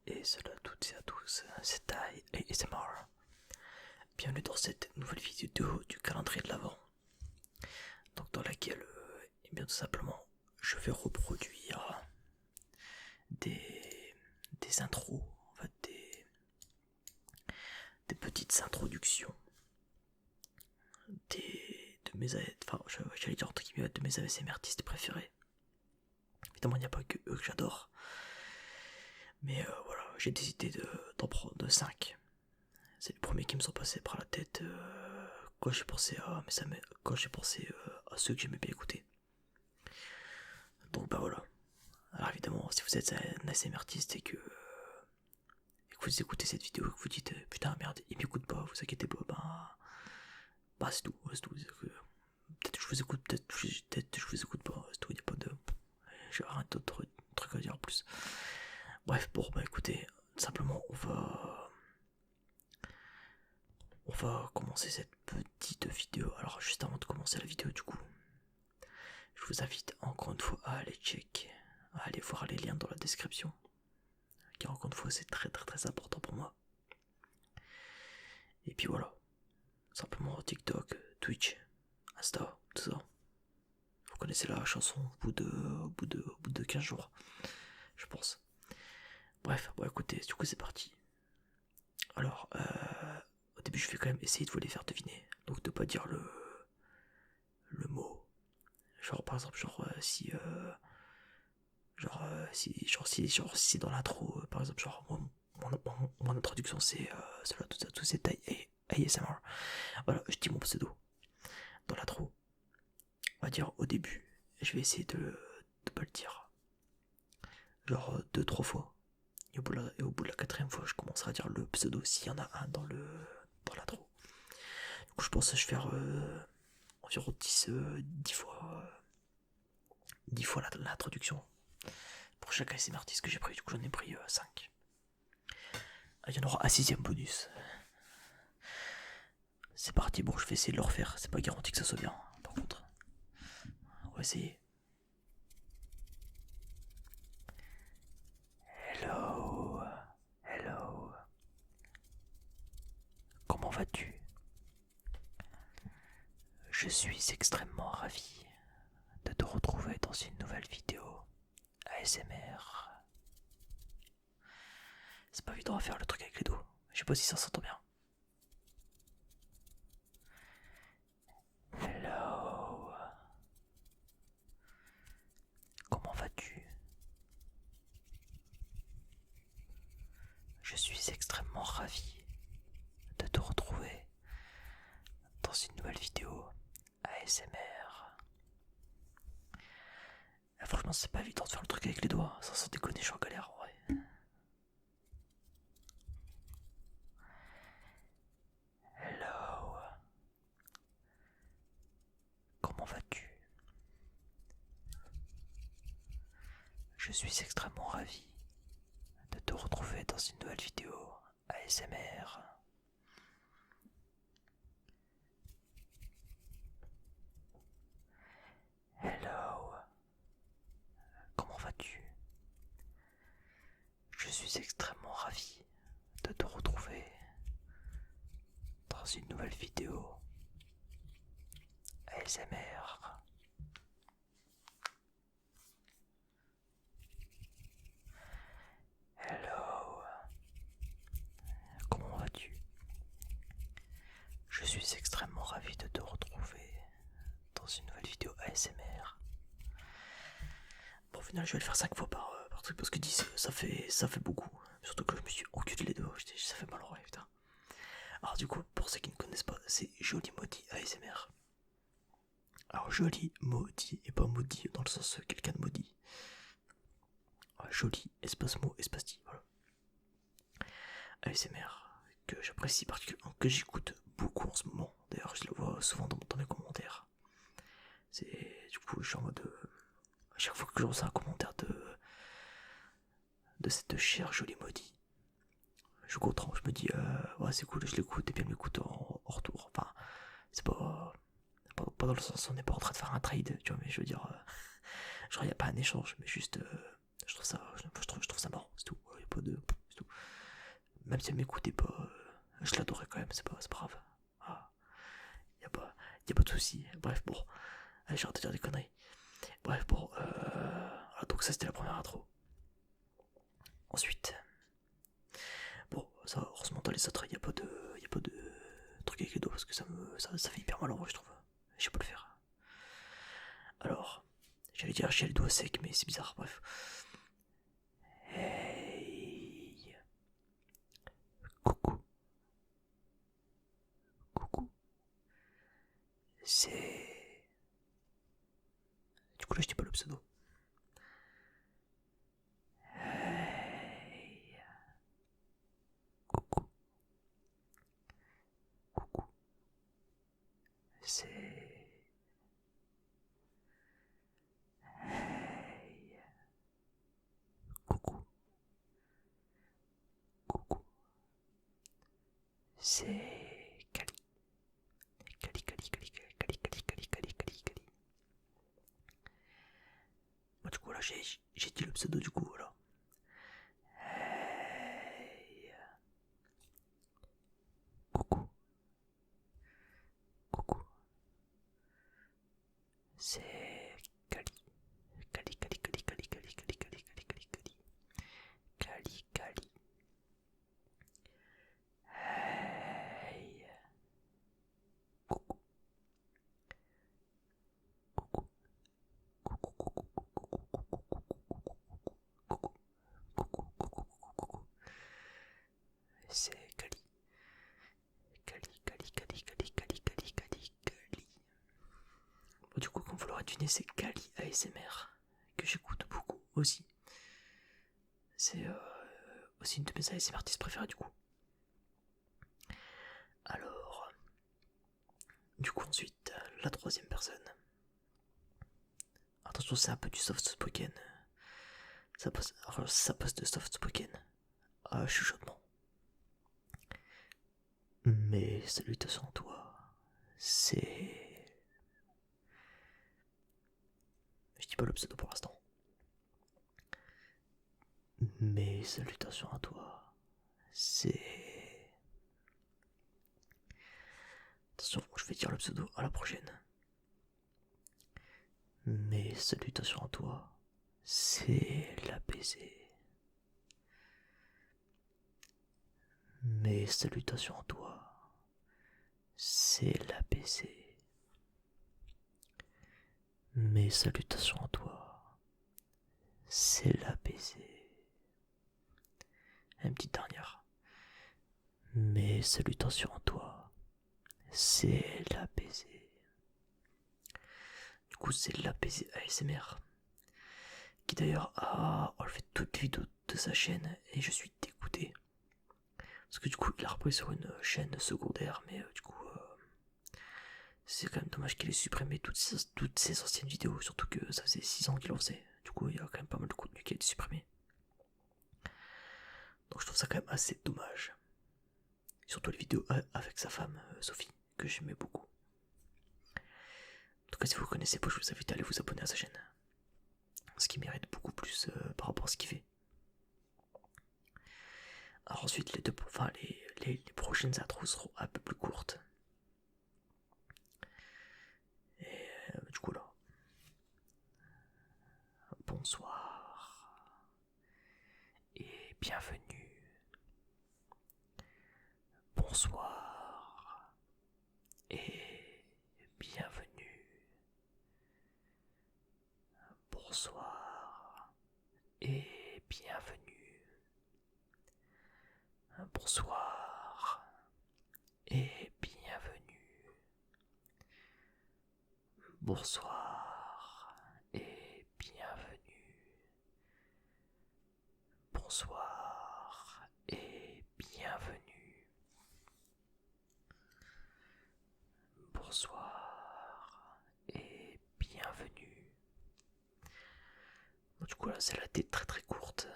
Et cela à toutes et à tous, c'est Tai et ASMR. Bienvenue dans cette nouvelle vidéo du calendrier de l'Avent. Donc dans laquelle, eh bien tout simplement, je vais reproduire des intros, en fait des petites introductions de mes, enfin j'allais dire entre guillemets de mes ASMR artistes préférés. Évidemment il n'y a pas que eux que j'adore. Mais voilà, j'ai décidé d'en prendre 5. C'est les premiers qui me sont passés par la tête quand j'ai pensé à ceux que j'aimais bien écouter. Donc bah voilà. Alors évidemment, si vous êtes un ASMR artiste et que vous écoutez cette vidéo et que vous dites putain merde, il m'écoute pas, vous inquiétez pas, bah c'est tout, c'est tout. Peut-être que je vous écoute, peut-être que je vous écoute pas, c'est tout, il n'y a pas de. J'ai rien d'autre truc à dire en plus. Bref, bon bah écoutez, simplement on va commencer cette petite vidéo. Alors juste avant de commencer la vidéo du coup, je vous invite encore une fois à aller à aller voir les liens dans la description. Car encore une fois c'est très très très important pour moi. Et puis voilà, simplement TikTok, Twitch, Insta, tout ça. Vous connaissez la chanson au bout de 15 jours, je pense. Bref, bon écoutez, du coup c'est parti. Alors, au début je vais quand même essayer de vous les faire deviner. Donc de pas dire le mot. Genre par exemple, si dans l'intro, par exemple, genre mon introduction c'est cela, tout c'est taille et ASMR. Voilà, je dis mon pseudo dans l'intro. On va dire au début, je vais essayer de pas le dire. Genre 2-3 fois. Et au bout de la quatrième fois, je commencerai à dire le pseudo s'il y en a un dans l'intro. Du coup, je pense que je vais faire environ 10 fois, 10 fois l'introduction pour chaque ASMR artiste que j'ai pris. Du coup, j'en ai pris 5. Il y en aura un sixième bonus. C'est parti, bon, je vais essayer de le refaire. C'est pas garanti que ça soit bien, par contre. On va essayer. Hello, hello. Comment vas-tu? Je suis extrêmement ravi de te retrouver dans une nouvelle vidéo ASMR. C'est pas évident à faire le truc avec les doigts. Je sais pas si ça s'entend bien. Hello. Comment vas-tu? Je suis extrêmement ravi de te retrouver dans une nouvelle vidéo ASMR. Franchement, c'est pas évident de faire le truc avec les doigts, sans déconner, je suis en galère en vrai. Hello. Comment vas-tu? Je suis extrêmement ravi de te retrouver dans une nouvelle vidéo ASMR. Hello. Comment vas-tu? Je suis extrêmement ravi de te retrouver dans une nouvelle vidéo ASMR. Hello. Comment vas-tu? Je suis extrêmement ravi de te retrouver dans une nouvelle vidéo ASMR. Bon, au final, je vais le faire 5 fois par truc parce que 10, ça fait beaucoup. Surtout que je me suis enculé les doigts, ça fait mal au oreille, putain. Alors, du coup, pour ceux qui ne connaissent pas, c'est Joli Maudit ASMR. Alors, Joli Maudit et pas maudit dans le sens quelqu'un de maudit. Joli, espace mot, espace dit, voilà. ASMR que j'apprécie particulièrement, que j'écoute beaucoup en ce moment. D'ailleurs, je le vois souvent dans mes commentaires. Du coup, je suis en mode. À chaque fois que je reçois un commentaire de cette chère Jolie Maudit, je comprends, je me dis, ouais, c'est cool, je l'écoute et puis elle m'écoute en retour. Enfin, c'est pas dans le sens, on n'est pas en train de faire un trade, tu vois, mais je veux dire, genre, il n'y a pas un échange, mais juste, je trouve ça marrant, c'est tout. Y a pas de. C'est même si elle m'écoutait pas, je l'adorais quand même, c'est pas grave. Ah, y a pas de souci. Bref, bon, allez, j'arrête de dire des conneries. Bref, bon, voilà, donc ça c'était la première intro. Ensuite, bon, ça, heureusement dans les autres, y a pas de truc avec les doigts parce que ça fait hyper mal en vrai, je trouve. Je sais pas le faire. Alors, j'allais dire j'ai le doigt sec, mais c'est bizarre, bref. Hey, coucou, coucou. C'est. Du coup là je dis pas le pseudo. Hey, coucou, coucou. C'est. Hey, coucou, coucou. C'est Kali. Kali, Kali, Kali, Kali, Kali, Kali, Kali, Kali, Kali, Kali. Bon, du coup là j'ai dit le pseudo du coup, voilà. Hey, coucou, coucou. C'est Kali. Kali, Kali, Kali, Kali, Kali, Kali, Kali, Kali, Kali, Kali. Kali, Kali. Hey, coucou, coucou, coucou, coucou, coucou, coucou, coucou. C'est Kali. Kali, Kali, Kali, Kali, Kali, Kali, Kali, Kali. Bon, du coup, comme vous l'aurez deviné, c'est Kali ASMR que j'écoute beaucoup aussi. C'est aussi une de mes ASMR artistes préférés du coup. Alors, du coup ensuite, la troisième personne. Attention, c'est un peu du soft spoken. Ça passe de soft spoken à chuchotement. Mais salutations à toi. C'est... Je dis pas le pseudo pour l'instant. Mais salutations à toi. C'est... Attention, je vais dire le pseudo à la prochaine. Mais salutations à toi. C'est l'APC. Mes salutations à toi. C'est l'APC. Mes salutations à toi. C'est l'APC. Une petite dernière. Mes salutations à toi. C'est l'APC. Du coup, c'est l'APC ASMR. Qui d'ailleurs a enlevé toutes les vidéos de sa chaîne et je suis dégoûté. Parce que du coup, il a repris sur une chaîne secondaire, mais du coup, c'est quand même dommage qu'il ait supprimé toutes ses anciennes vidéos, surtout que ça faisait 6 ans qu'il en faisait. Du coup, il y a quand même pas mal de contenu qui a été supprimé. Donc je trouve ça quand même assez dommage. Surtout les vidéos avec sa femme, Sophie, que j'aimais beaucoup. En tout cas, si vous ne connaissez pas, je vous invite à aller vous abonner à sa chaîne. Ce qui mérite beaucoup plus par rapport à ce qu'il fait. Alors ensuite, les prochaines intros seront un peu plus courtes. Et du coup là, bonsoir et bienvenue. Bonsoir et bienvenue. Bonsoir et bienvenue. Bonsoir et bienvenue. Bonsoir et bienvenue. Bonsoir et bienvenue. Bonsoir et bienvenue. Bon, du coup là celle-là était très très courte.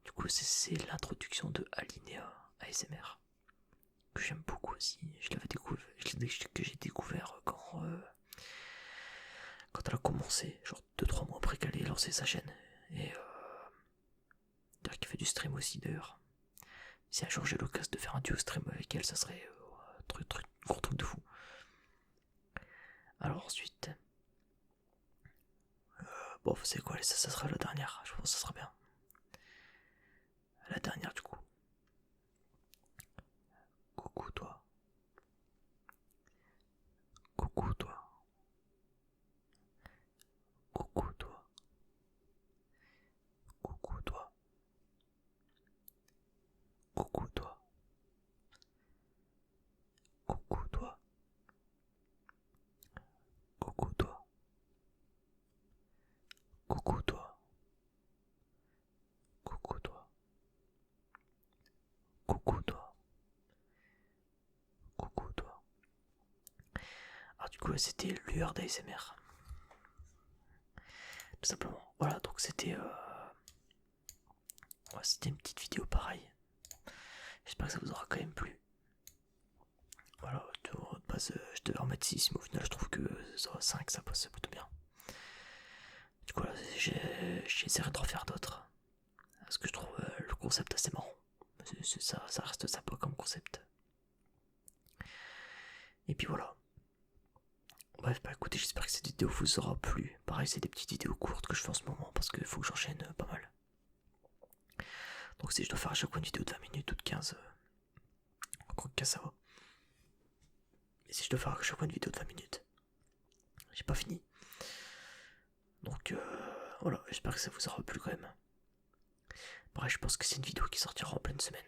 Du coup c'est l'introduction de Alinea ASMR que j'aime beaucoup aussi. Je l'avais découvert, que j'ai découvert quand elle a commencé, genre 2-3 mois après qu'elle ait lancé sa chaîne. Et d'ailleurs qui fait du stream aussi d'ailleurs. Si un jour j'ai l'occasion de faire un duo stream avec elle, ça serait gros truc de fou. Alors ensuite, bon, c'est quoi, ça sera la dernière, je pense que ça sera bien. La dernière du coup. Coucou toi. Coucou toi. Coucou toi. Coucou toi. Coucou toi. Coucou toi. Coucou toi. Coucou toi. Coucou toi. Coucou toi. Coucou toi. Ah du coup là c'était lueur d'ASMR. Tout simplement. Voilà, donc c'était c'était une petite vidéo pareille. J'espère que ça vous aura quand même plu. Voilà, de base je devais en mettre 6, mais au final je trouve que 5 ça passe plutôt bien. Du coup là j'essaierai d'en faire d'autres. Parce que je trouve le concept assez marrant. Ça reste sympa comme concept. Et puis voilà. Bref, bah écoutez, j'espère que cette vidéo vous aura plu. Pareil, c'est des petites vidéos courtes que je fais en ce moment parce qu'il faut que j'enchaîne pas mal. Donc si je dois faire à chaque fois une vidéo de 20 minutes ou de 15, encore 15 ça va. Mais si je dois faire à chaque fois une vidéo de 20 minutes, j'ai pas fini. Donc voilà, j'espère que ça vous aura plu quand même. Pareil, je pense que c'est une vidéo qui sortira en pleine semaine.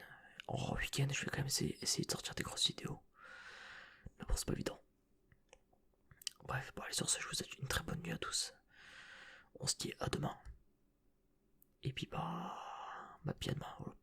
En week-end, je vais quand même essayer de sortir des grosses vidéos. Mais bon, c'est pas évident. Bref, bon allez, sur ce, je vous souhaite une très bonne nuit à tous. On se dit à demain. Et puis puis à demain, voilà.